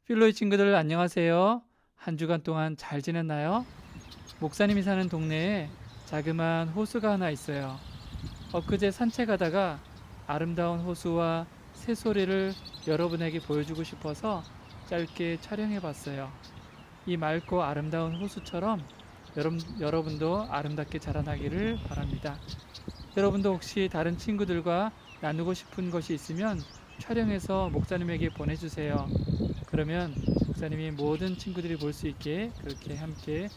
필로이 친구들 안녕하세요. 한 주간 동안 잘 지냈나요? 목사님이 사는 동네에 자그마한 호수가 하나 있어요. 엊그제 산책하다가 아름다운 호수와 새소리를 여러분에게 보여주고 싶어서 짧게 촬영해 봤어요. 이 맑고 아름다운 호수처럼 여러분도 아름답게 자라나기를 바랍니다. 여러분도 혹시 다른 친구들과 나누고 싶은 것이 있으면 촬영해서 목사님에게 보내주세요. 그러면 목사님이 모든 친구들이 볼 수 있게 그렇게 함께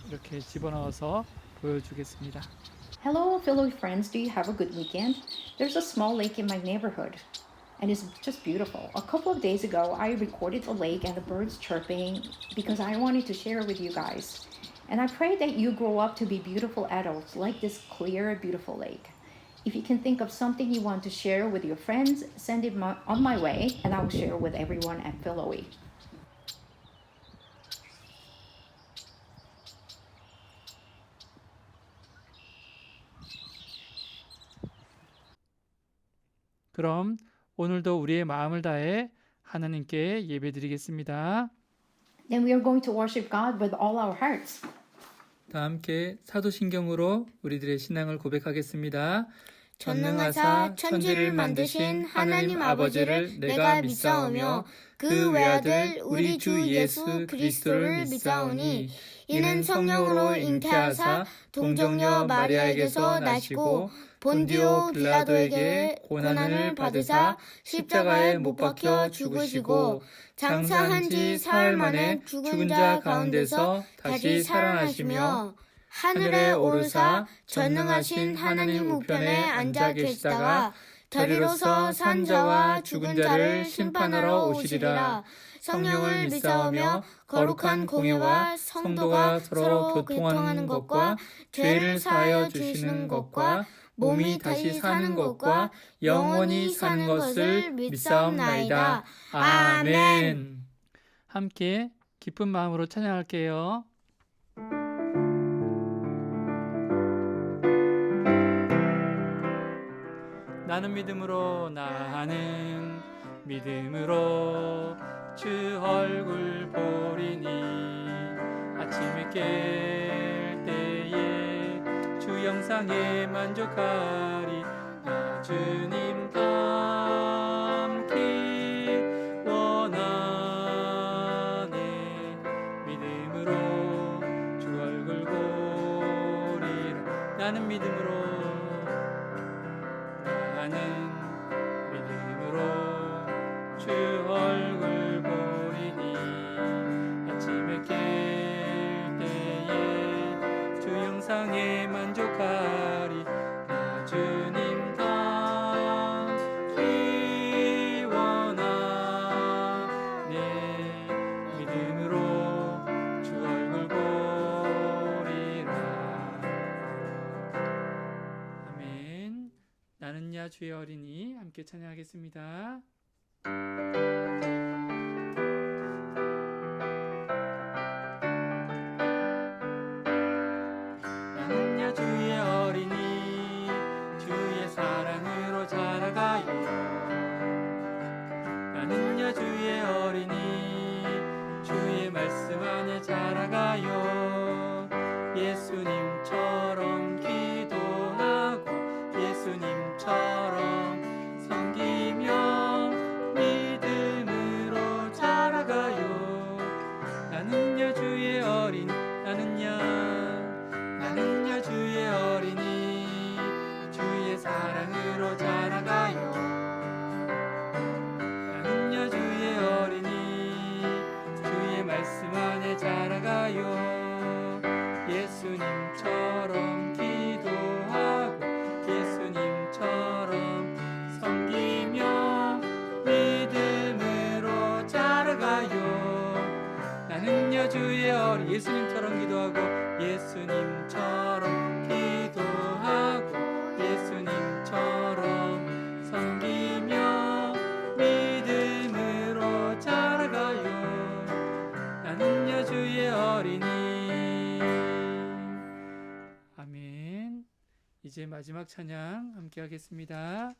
이렇게 집어넣어서 보여주겠습니다. Hello, fellow friends. Do you have a good weekend? There's a small lake in my neighborhood, and it's just beautiful. A couple of days ago, I recorded the lake and the birds chirping because I wanted to share with you guys. And I pray that you grow up to be beautiful adults like this clear, beautiful lake. If you can think of something you want to share with your friends, send it on my way, and I will share with everyone at Philoe. 그럼 오늘도 우리의 마음을 다해 하나님께 예배드리겠습니다. Then we are going to worship God with all our hearts. 다 함께 사도신경으로 우리들의 신앙을 고백하겠습니다. 전능하사 천지를 만드신 하나님 아버지를 내가 믿사오며 그 외아들 우리 주 예수 그리스도를 믿사오니 이는 성령으로 잉태하사 동정녀 마리아에게서 나시고 본디오 빌라도에게 고난을 받으사 십자가에 못 박혀 죽으시고 장사한 지 사흘 만에 죽은 자 가운데서 다시 살아나시며 하늘에 오르사 전능하신 하나님 우편에 앉아 계시다가 저리로서 산 자와 죽은 자를 심판하러 오시리라. 성령을 믿사오며 거룩한 공예와 성도가 서로 교통하는 것과 죄를 사하여 주시는 것과 몸이 다시 사는 것과 영원히 사는 것을 믿사옵나이다. 아멘. 함께 기쁜 마음으로 찬양할게요. 나는 믿음으로 주 얼굴 보리니 아침에 깰 때에 주 영상에 만족하리. 나 주님 닮기 원하네. 믿음으로 주 얼굴 보리라. 나는 믿음으로 주 얼굴 보리니 아침에 깰 때에 주 영상에 만족하리. 나 주님 닮기 원하네. 믿음으로 주 얼굴 보리라. 아멘. 나는야 주의 어린이 함께 찬양하겠습니다. 나는야 주의 어린이 주의 사랑으로 자라가요. 나는야 주의 어린이 주의 말씀 안에 자라가요. 예수님처럼 기도하고 예수님처럼 섬기며 믿음으로 자라가요. 나는야 주의 어린이 나는야 주의 어린이 주의 사랑으로 자라가요. 나는야 주의 어린이 주의 말씀 안에 자라가요. 예수님처럼 기도하고 예수님처럼 섬기며 믿음으로 자라가요. 나는야 주의 어린이 예수님처럼 기도하고 예수님처럼 기도하고 예수님처럼 섬기며 믿음으로 자라가요. 나는야 주의 어린이. 아멘. 이제 마지막 찬양 함께 하겠습니다.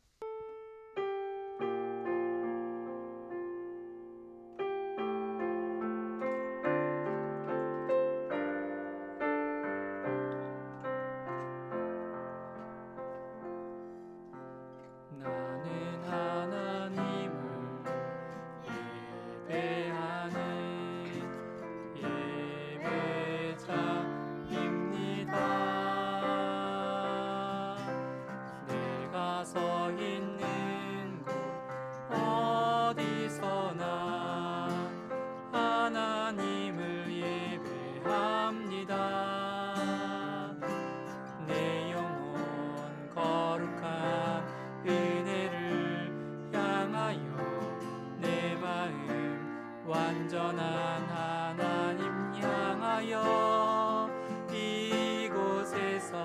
완전한 하나님 향하여 이곳에서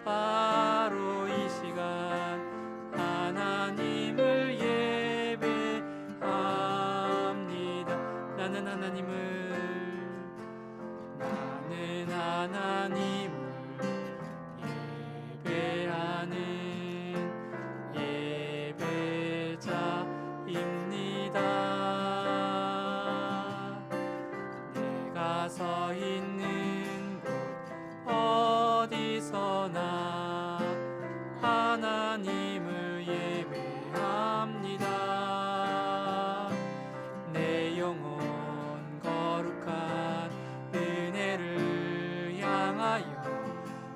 바로 이 시간 하나님을 예배합니다. 나는 하나님을 예배하는 예배자입니다. 내가 서 있는 곳 어디서나 하나님을 예배합니다. 내 영혼 거룩한 은혜를 향하여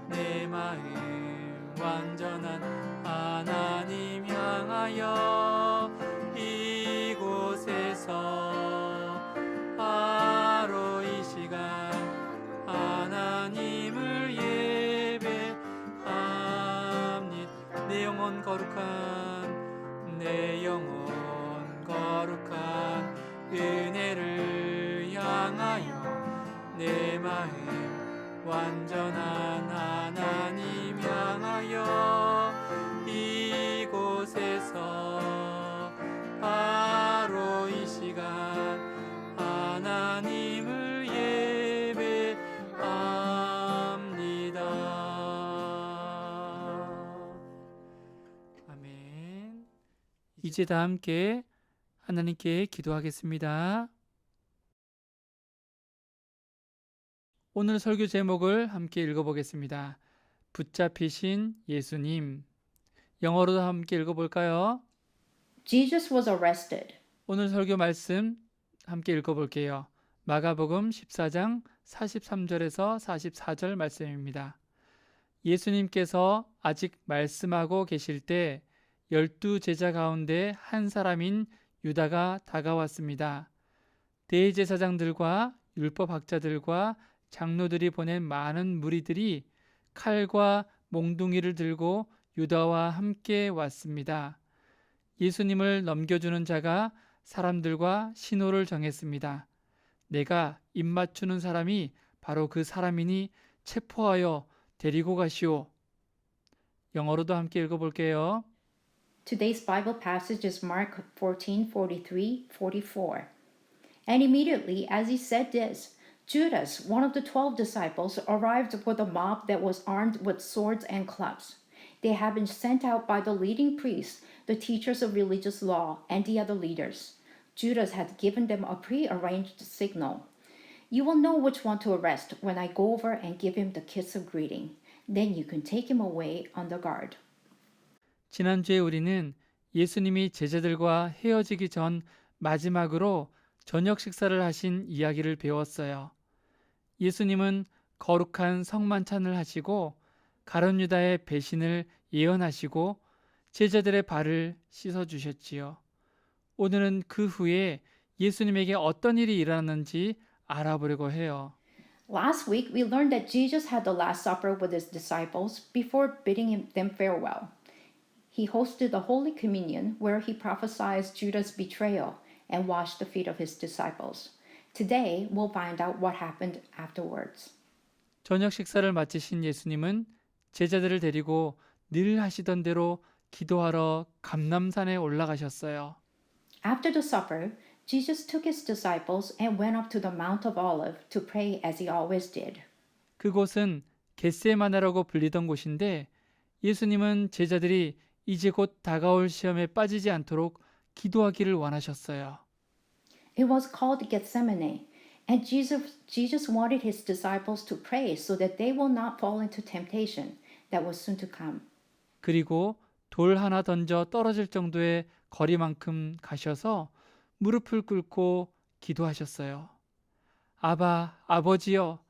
내 마음 완전한 하나님 향하여 이곳에서 바로 이 시간 하나님을 예배합니다. 내 영혼 거룩한 은혜를 향하여 내 마음 완전한 하나님 향하여 이곳에서 바로 이 시간 하나님을 예배합니다. 아멘. 이제 다 함께 하나님께 기도하겠습니다. 오늘 설교 제목을 함께 읽어보겠습니다. 붙잡히신 예수님. 영어로도 함께 읽어볼까요? Jesus was arrested. 오늘 설교 말씀 함께 읽어볼게요. 마가복음 14장 43절에서 44절 말씀입니다. 예수님께서 아직 말씀하고 계실 때 12 제자 가운데 한 사람인 유다가 다가왔습니다. 대제사장들과 율법학자들과 장로들이 보낸 많은 무리들이 칼과 몽둥이를 들고 유다와 함께 왔습니다. 예수님을 넘겨주는 자가 사람들과 신호를 정했습니다. 내가 입맞추는 사람이 바로 그 사람이니 체포하여 데리고 가시오. 영어로도 함께 읽어볼게요. Today's Bible passage is Mark 14:43-44. And immediately as he said this, Judas, one of the 12 disciples, arrived with a mob that was armed with swords and clubs. They had been sent out by the leading priests, the teachers of religious law, and the other leaders. Judas had given them a pre-arranged signal. You will know which one to arrest when I go over and give him the kiss of greeting. Then you can take him away on the guard. 지난주에 우리는 예수님이 제자들과 헤어지기 전 마지막으로 저녁 식사를 하신 이야기를 배웠어요. 예수님은 거룩한 성만찬을 하시고 가룟 유다의 배신을 예언하시고 제자들의 발을 씻어주셨지요. 오늘은 그 후에 예수님에게 어떤 일이 일어났는지 알아보려고 해요. Last week, we learned that Jesus had the Last Supper with his disciples before bidding them farewell. He hosted the Holy Communion where he prophesied Judas' betrayal and washed the feet of his disciples. Today, we'll find out what happened afterwards. 저녁 식사를 마치신 예수님은 제자들을 데리고 늘 하시던 대로 기도하러 감람산에 올라가셨어요. After the supper, Jesus took his disciples and went up to the Mount of Olives to pray as he always did. 그곳은 겟세마네라고 불리던 곳인데 예수님은 제자들이 이제 곧 다가올 시험에 빠지지 않도록 기도하기를 원하셨어요. It was called Gethsemane, and Jesus wanted his disciples to pray so that they will not fall into temptation that was soon to come. 그리고 돌 하나 던져 떨어질 정도의 거리만큼 가셔서 무릎을 꿇고 기도하셨어요. 아버지여,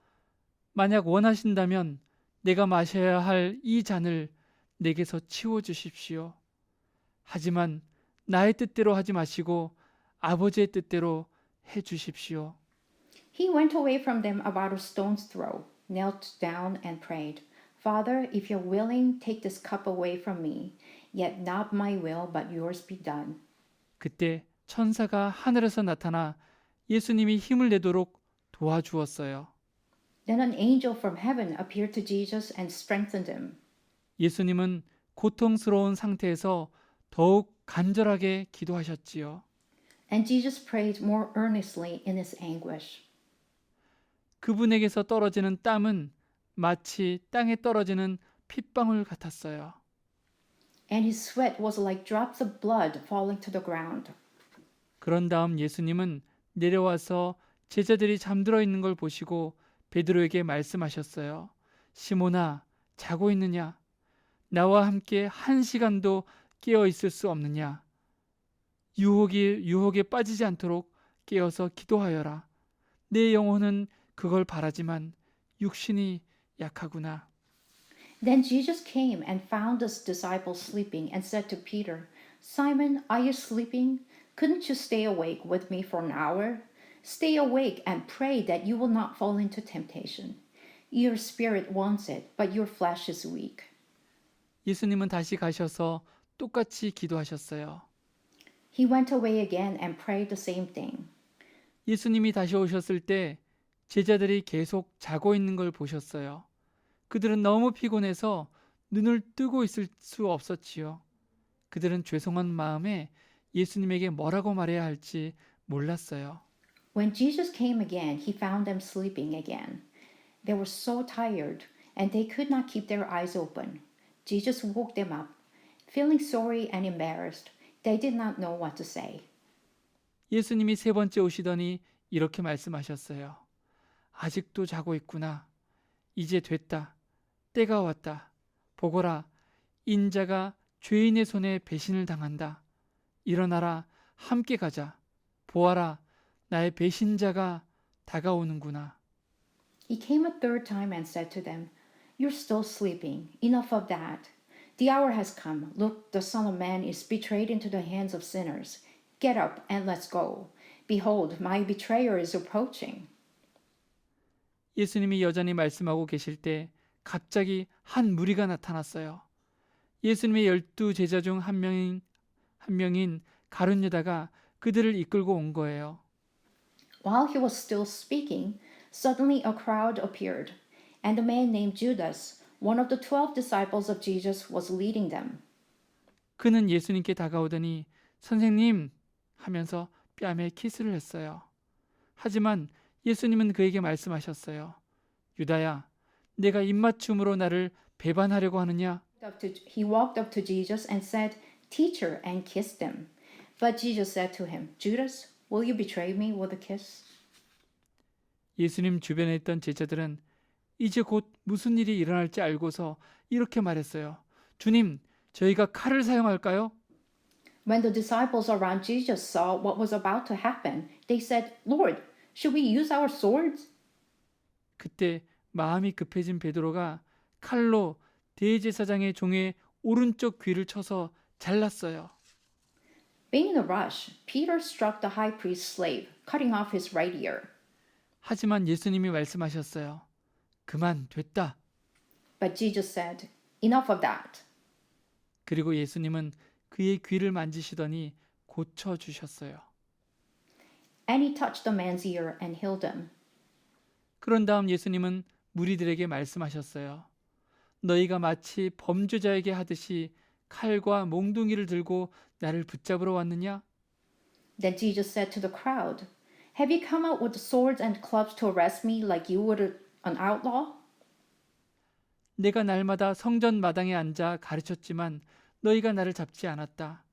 만약 원하신다면 내가 마셔야 할 이 잔을 내게서 치워주십시오. 하지만 나의 뜻대로 하지 마시고 아버지의 뜻대로 해주십시오. He went away from them about a stone's throw, knelt down and prayed, Father, if you're willing, take this cup away from me, yet not my will but yours be done. 그때 천사가 하늘에서 나타나 예수님이 힘을 내도록 도와주었어요. Then an angel from heaven appeared to Jesus and strengthened him. 예수님은 고통스러운 상태에서 더욱 간절하게 기도하셨지요. And Jesus prayed more earnestly in his anguish. 그분에게서 떨어지는 땀은 마치 땅에 떨어지는 핏방울 같았어요. And his sweat was like drops of blood falling to the ground. 그런 다음 예수님은 내려와서 제자들이 잠들어 있는 걸 보시고 베드로에게 말씀하셨어요. 시몬아, 자고 있느냐? 나와 함께 1시간도 깨어 있을 수 없느냐? 유혹에 빠지지 않도록 깨어서 기도하여라. 내 영혼은 그걸 바라지만 육신이 약하구나. Then Jesus came and found his disciples sleeping and said to Peter, Simon, are you sleeping? Couldn't you stay awake with me for an hour? Stay awake and pray that you will not fall into temptation. Your spirit wants it, but your flesh is weak. 예수님은 다시 가셔서 똑같이 기도하셨어요. He went away again and prayed the same thing. 예수님이 다시 오셨을 때 제자들이 계속 자고 있는 걸 보셨어요. 그들은 너무 피곤해서 눈을 뜨고 있을 수 없었지요. 그들은 죄송한 마음에 예수님에게 뭐라고 말해야 할지 몰랐어요. When Jesus came again, he found them sleeping again. They were so tired and they could not keep their eyes open. Jesus woke them up. Feeling sorry and embarrassed, they did not know what to say. 예수님이 3번째 오시더니 이렇게 말씀하셨어요. 아직도 자고 있구나. 이제 됐다. 때가 왔다. 보거라. 인자가 죄인의 손에 배신을 당한다. 일어나라. 함께 가자. 보아라. 나의 배신자가 다가오는구나. He came a third time and said to them, You're still sleeping. Enough of that. The hour has come. Look, the Son of Man is betrayed into the hands of sinners. Get up and let's go. Behold, my betrayer is approaching. 예수님이 여전히 말씀하고 계실 때 갑자기 한 무리가 나타났어요. 예수님의 12제자 중 한 명인 가룟 유다가 그들을 이끌고 온 거예요. While he was still speaking, suddenly a crowd appeared, and a man named Judas, one of the 12 disciples of Jesus, was leading them. 그는 예수님께 다가오더니 선생님 하면서 뺨에 키스를 했어요. 하지만 예수님은 그에게 말씀하셨어요. 유다야, 내가 입맞춤으로 나를 배반하려고 하느냐? He walked up to Jesus and said, Teacher, and kissed him. But Jesus said to him, Judas, will you betray me with a kiss? 예수님 주변에 있던 제자들은 이제 곧 무슨 일이 일어날지 알고서 이렇게 말했어요. 주님, 저희가 칼을 사용할까요? When the disciples around Jesus saw what was about to happen, they said, Lord, should we use our swords? 그때 마음이 급해진 베드로가 칼로 대제사장의 종의 오른쪽 귀를 쳐서 잘랐어요. Being in a rush, Peter struck the high priest's slave, cutting off his right ear. 하지만 예수님이 말씀하셨어요. 그만 됐다. But Jesus said, Enough of that. 그리고 예수님은 그의 귀를 만지시더니 고쳐주셨어요. And he touched the man's ear and healed him. 그런 다음 예수님은 무리들에게 말씀하셨어요. 너희가 마치 범죄자에게 하듯이 칼과 몽둥이를 들고 나를 붙잡으러 왔느냐? Then Jesus said to the crowd, Have you come out with swords and clubs to arrest me like you would an outlaw? 내가 날마다 성전 마당에 앉아 가르쳤지만 너희가 나를 잡지 않았다.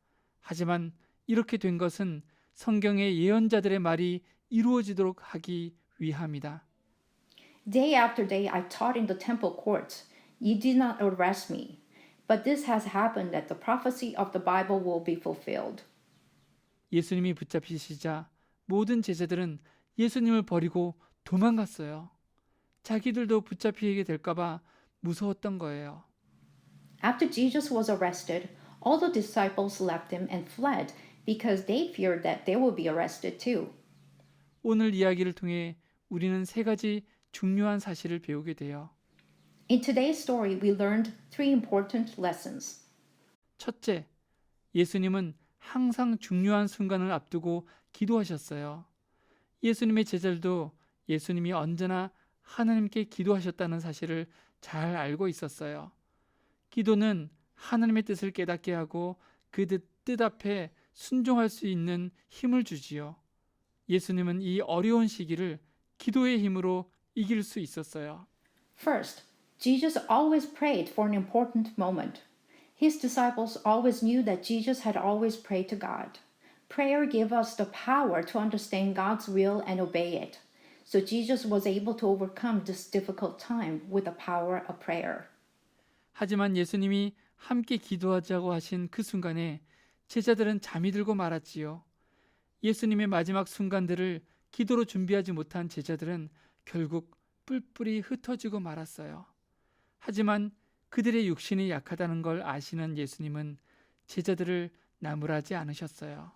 하지만 이렇게 된 것은 성경의 예언자들의 말이 이루어지도록 하기 위함이다. Day after day I taught in the temple courts. You did not arrest me. But this has happened that the prophecy of the Bible will be fulfilled. 예수님이 붙잡히시자 모든 제자들은 예수님을 버리고 도망갔어요. 자기들도 붙잡히게 될까봐 무서웠던 거예요. After Jesus was arrested, all the disciples left him and fled because they feared that they would be arrested too. 오늘 이야기를 통해 우리는 3가지 중요한 사실을 배우게 돼요. In today's story, we learned 3 important lessons. 첫째, 예수님은 항상 중요한 순간을 앞두고 기도하셨어요. 예수님의 제자들도 예수님이 언제나 하나님께 기도하셨다는 사실을 잘 알고 있었어요. 기도는 하나님의 뜻을 깨닫게 하고 그 뜻 앞에 순종할 수 있는 힘을 주지요. 예수님은 이 어려운 시기를 기도의 힘으로 이길 수 있었어요. First, Jesus always prayed for an important moment. His disciples always knew that Jesus had always prayed to God. Prayer gave us the power to understand God's will and obey it. So Jesus was able to overcome this difficult time with the power of prayer. 하지만 예수님이 함께 기도하자고 하신 그 순간에 제자들은 잠이 들고 말았지요. 예수님의 마지막 순간들을 기도로 준비하지 못한 제자들은 결국 뿔뿔이 흩어지고 말았어요. 하지만 그들의 육신이 약하다는 걸 아시는 예수님은 제자들을 나무라지 않으셨어요.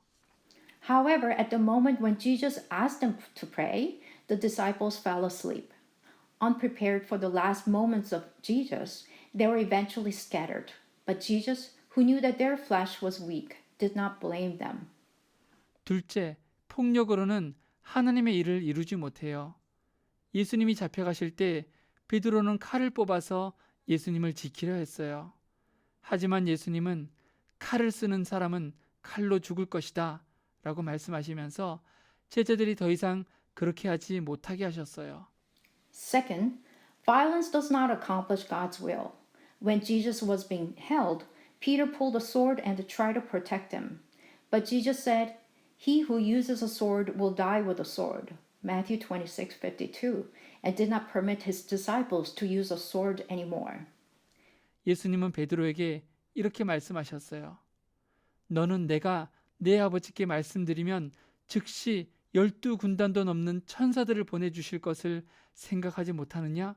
However, at the moment when Jesus asked them to pray, the disciples fell asleep. Unprepared for the last moments of Jesus, they were eventually scattered. But Jesus, who knew that their flesh was weak, did not blame them. 둘째, 폭력으로는 하나님의 일을 이루지 못해요. 예수님이 잡혀가실 때 베드로는 칼을 뽑아서 예수님을 지키려 했어요. 하지만 예수님은 칼을 쓰는 사람은 칼로 죽을 것이다 라고 말씀하시면서 제자들이 더 이상 그렇게 하지 못하게 하셨어요. Second, violence does not accomplish God's will. When Jesus was being held, Peter pulled a sword and tried to protect him. But Jesus said, "He who uses a sword will die with a sword." Matthew 26:52, and did not permit his disciples to use a sword anymore. 예수님은 베드로에게 이렇게 말씀하셨어요. 너는 내가 내 아버지께 말씀드리면 즉시 12군단도 넘는 천사들을 보내주실 것을 생각하지 못하느냐?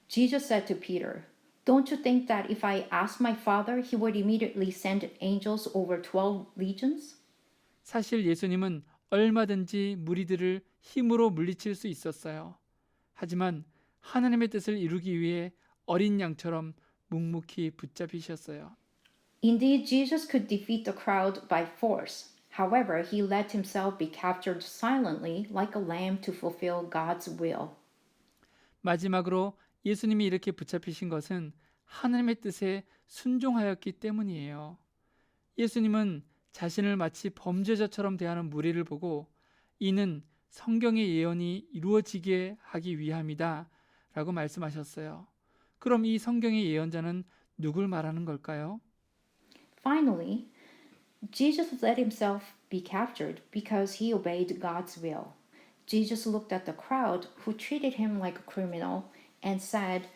Jesus said to Peter, "Don't you think that if I asked my Father, he would immediately send angels over 12 legions?" 사실 예수님은 얼마든지 무리들을 힘으로 물리칠 수 있었어요. 하지만 하나님의 뜻을 이루기 위해 어린 양처럼 묵묵히 붙잡히셨어요. Indeed, Jesus could defeat the crowd by force. However, he let himself be captured silently like a lamb to fulfill God's will. 마지막으로 예수님이 이렇게 붙잡히신 것은 하나님의 뜻에 순종하였기 때문이에요. 예수님은 자신을 마치 범죄자처럼 대하는 무리를 보고 이는 성경의 예언이 이루어지게 하기 위함이다 라고 말씀하셨어요. 그럼 이 성경의 예언자는 누굴 말하는 걸까요? Finally, Jesus let himself be captured because he obeyed God's will. Jesus looked at the crowd who treated him like a criminal and said,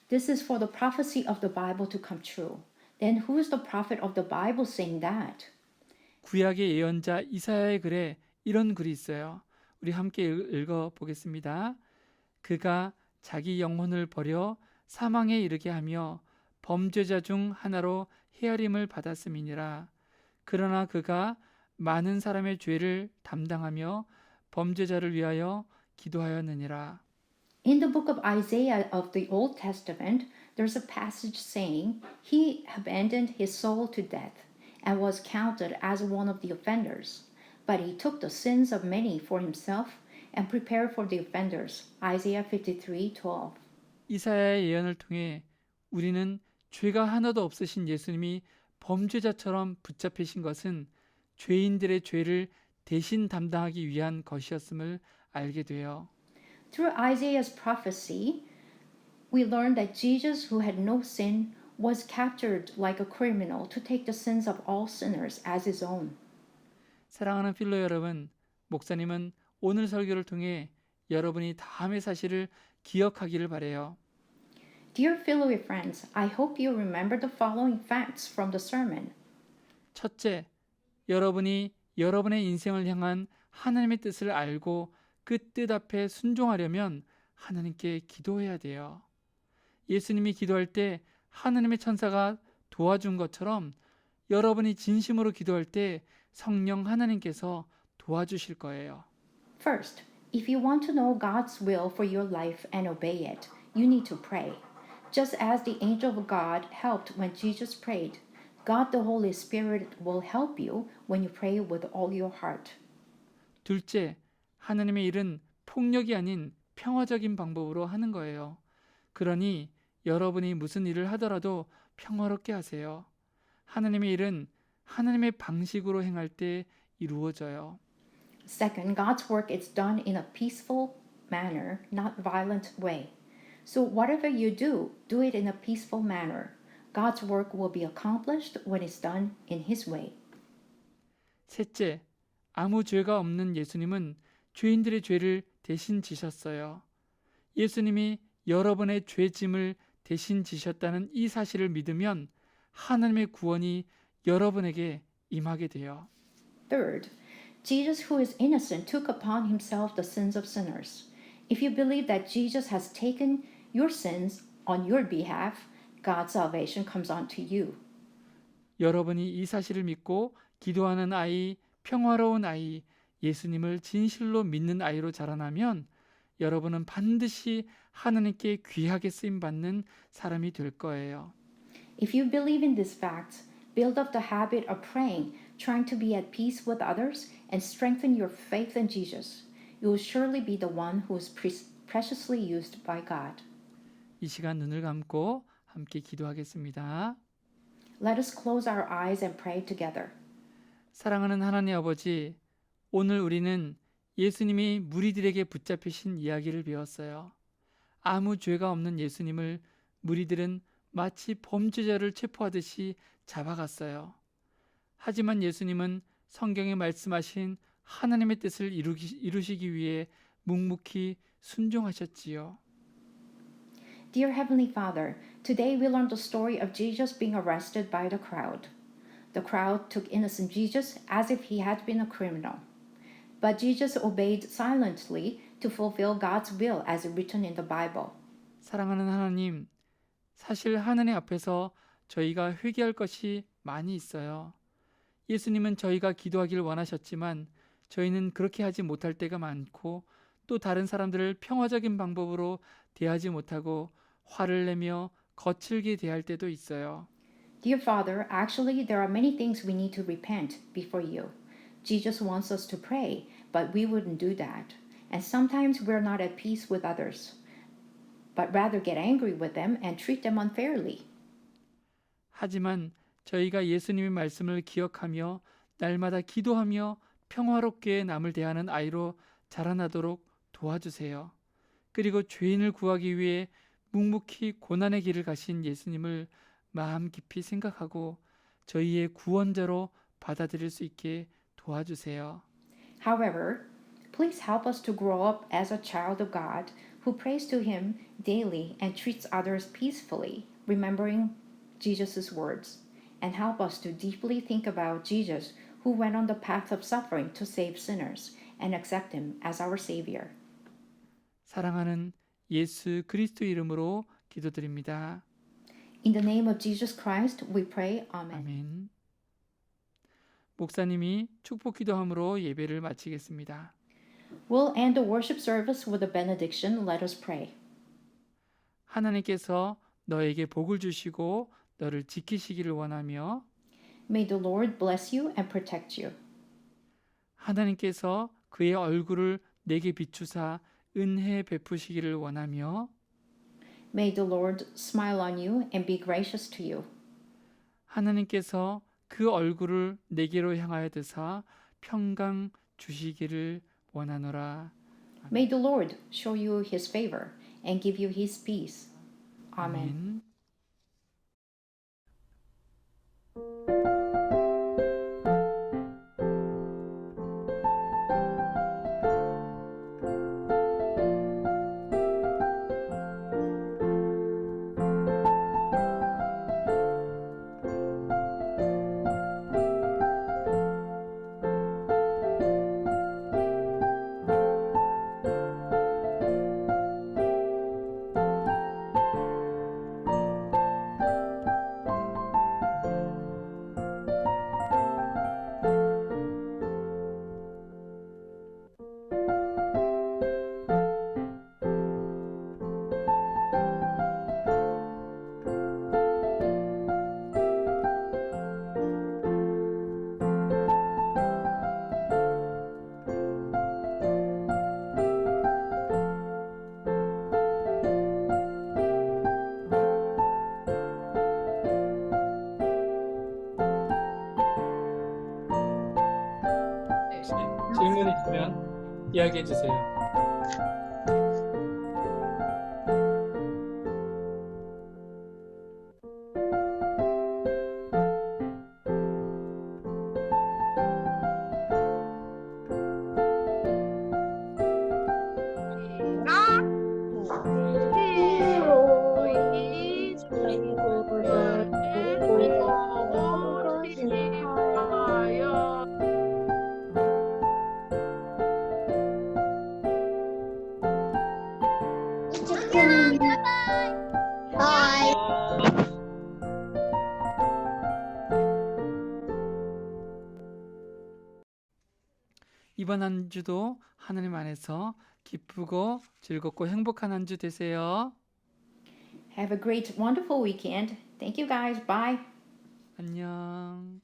"This is for the prophecy of the Bible to come true." Then who is the prophet of the Bible saying that? 구약의 예언자 이사야의 글에 이런 글이 있어요. 우리 함께 읽어 보겠습니다. 그가 자기 영혼을 버려 사망에 이르게 하며 범죄자 중 하나로 헤아림을 받았음이니라. 그러나 그가 많은 사람의 죄를 담당하며 범죄자를 위하여 기도하였느니라. In the book of Isaiah of the Old Testament, there's a passage saying, "He abandoned his soul to death and was counted as one of the offenders. But he took the sins of many for himself and prepared for the offenders." Isaiah 53:12. 이사야의 예언을 통해 우리는 죄가 하나도 없으신 예수님이 범죄자처럼 붙잡히신 것은 죄인들의 죄를 대신 담당하기 위한 것이었음을 알게 돼요. Through Isaiah's prophecy, we learn that Jesus, who had no sin, was captured like a criminal to take the sins of all sinners as his own. 사랑하는 필로 여러분, 목사님은 오늘 설교를 통해 여러분이 다음의 사실을 기억하기를 바래요. Dear Philoe friends, I hope you remember the following facts from the sermon. 첫째, 여러분이 여러분의 인생을 향한 하나님의 뜻을 알고 그 뜻 앞에 순종하려면 하나님께 기도해야 돼요. 예수님이 기도할 때 하나님의 천사가 도와준 것처럼 여러분이 진심으로 기도할 때 성령 하나님께서 도와주실 거예요. First, if you want to know God's will for your life and obey it, you need to pray. Just as the angel of God helped when Jesus prayed, God the Holy Spirit will help you when you pray with all your heart. 둘째, 하나님의 일은 폭력이 아닌 평화적인 방법으로 하는 거예요. 그러니 여러분이 무슨 일을 하더라도 평화롭게 하세요. 하나님의 일은 하나님의 방식으로 행할 때 이루어져요. Second, God's work is done in a peaceful manner, not violent way. So whatever you do, do it in a peaceful manner. God's work will be accomplished when it's done in His way. 셋째, 아무 죄가 없는 예수님은 죄인들의 죄를 대신 지셨어요. 예수님이 여러분의 죄짐을 대신 지셨다는 이 사실을 믿으면 하나님의 구원이 여러분에게 임하게 돼요. Third, Jesus, who is innocent, took upon himself the sins of sinners. If you believe that Jesus has taken your sins on your behalf, God's salvation comes onto you. 여러분이 이 사실을 믿고 기도하는 아이, 평화로운 아이, 예수님을 진실로 믿는 아이로 자라나면 여러분은 반드시 하나님께 귀하게 쓰임받는 사람이 될 거예요. If you believe in these facts, build up the habit of praying, trying to be at peace with others, and strengthen your faith in Jesus. You will surely be the one who is preciously used by God. 이 시간 눈을 감고 함께 기도하겠습니다. Let us close our eyes and pray together. 사랑하는 하나님 아버지, 오늘 우리는 예수님이 무리들에게 붙잡히신 이야기를 배웠어요. 아무 죄가 없는 예수님을 무리들은 마치 범죄자를 체포하듯이 잡아갔어요. 하지만 예수님은 성경에 말씀하신 하나님의 뜻을 이루시기 위해 묵묵히 순종하셨지요. Dear Heavenly Father, today we learned the story of Jesus being arrested by the crowd. The crowd took innocent Jesus as if he had been a criminal. But Jesus obeyed silently to fulfill God's will as written in the Bible. 사랑하는 하나님, 사실 하나님 앞에서 저희가 회개할 것이 많이 있어요. 예수님은 저희가 기도하길 원하셨지만 저희는 그렇게 하지 못할 때가 많고 또 다른 사람들을 평화적인 방법으로 대하지 못하고 화를 내며 거칠게 대할 때도 있어요. Dear Father, actually there are many things we need to repent before you. Jesus wants us to pray, but we wouldn't do that. And sometimes we're not at peace with others, but rather get angry with them and treat them unfairly. 하지만 저희가 예수님의 말씀을 기억하며 날마다 기도하며 평화롭게 남을 대하는 아이로 자라나도록 도와주세요. 그리고 죄인을 구하기 위해 묵묵히 고난의 길을 가신 예수님을 마음 깊이 생각하고 저희의 구원자로 받아들일 수 있게 도와주세요. However, please help us to grow up as a child of God who prays to Him daily and treats others peacefully, remembering Jesus' words, and help us to deeply think about Jesus who went on the path of suffering to save sinners and accept Him as our Savior. 사랑하는 예수 그리스도 이름으로 기도드립니다. In the name of Jesus Christ, we pray. Amen. 아멘. 목사님이 축복 기도함으로 예배를 마치겠습니다. We'll end the worship service with a benediction. Let us pray. 하나님께서 너에게 복을 주시고 너를 지키시기를 원하며 May the Lord bless you and protect you. 하나님께서 그의 얼굴을 내게 비추사 은혜 베푸시기를 원하며 May the Lord smile on you and be gracious to you. 하나님께서 그 얼굴을 내게로 향하여 드사 평강 주시기를 원하노라. May the Lord show you His favor and give you His peace. Amen. 아멘. 이야기해 주세요. 저희 친구들을 보고 싶어요. 바이. 이번 한 주도 하나님 안에서 기쁘고 즐겁고 행복한 한 주 되세요. Have a great, wonderful weekend. Thank you guys. Bye. 안녕.